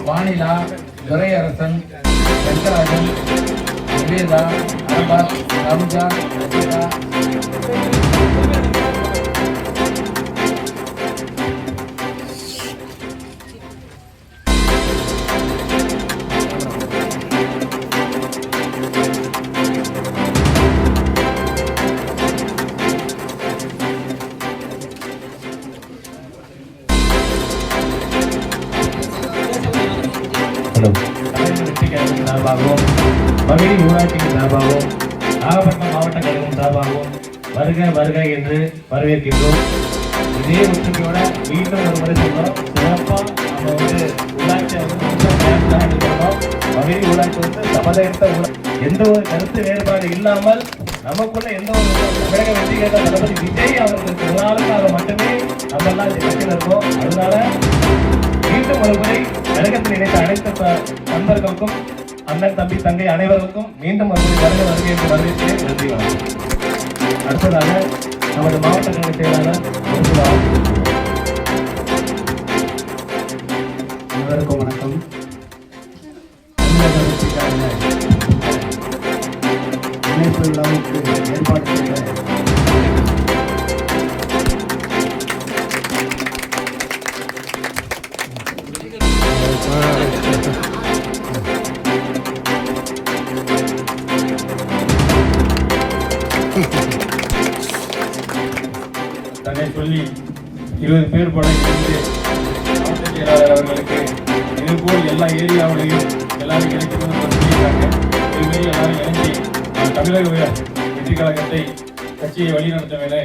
வானிலா, Duraiarasan, Sankarajan, Nivetha, Arafat, ரம்ஜா, Rajitha. சார்பாகவும் மகிழி ஊராட்சிக்கு சார்பாகவும் நாகப்பட்டினம் மாவட்ட கழகம் சார்பாகவும் வருக வருக என்று வரவேற்கின்றோம். இதே ஒற்றுமையோட மீண்டும் ஒரு முறை சொல்றோம். சிறப்பாக நம்ம உள்ளாட்சியை பண்ணோம். மகிழி ஊராட்சி சமதயத்த எந்த ஒரு கருத்து வேறுபாடு இல்லாமல் நமக்குள்ள எந்த ஒரு தமிழக வெற்றி கேட்ட தளபதி விஜய் அவர்களுக்கு நாளுக்காக மட்டுமே நம்ம எல்லாம் இந்த கட்சியில் இருக்கோம். அதனால மீண்டும் ஒரு முறை கழகத்தில் இணைத்த அனைத்து நண்பர்களுக்கும் அண்ணன் தம்பி தங்கை அனைவருக்கும் மீண்டும் வருகை வருகை என்று வரவேற்கிறேன். நன்றி, வணக்கம். அடுத்ததாக நமது மாவட்ட கழக செயலாளர் அனைவருக்கும் வணக்கம். தமிழக வெற்றிக்கான இணைப்பு விழாவுக்கு ஏற்பாடு செய்த தன்னை சொல்லி 20 பேர் போல மாவட்ட செயலாளர் அவர்களுக்கு இதுபோல் எல்லா ஏரியாவிலையும் எல்லாரும் கிடைக்கணும்னு சொல்லியிருக்காங்க. இதுமாரி எல்லாரும் இணைஞ்சி தமிழக வெற்றி கழகத்தை கட்சியை வழிநடத்த வேலை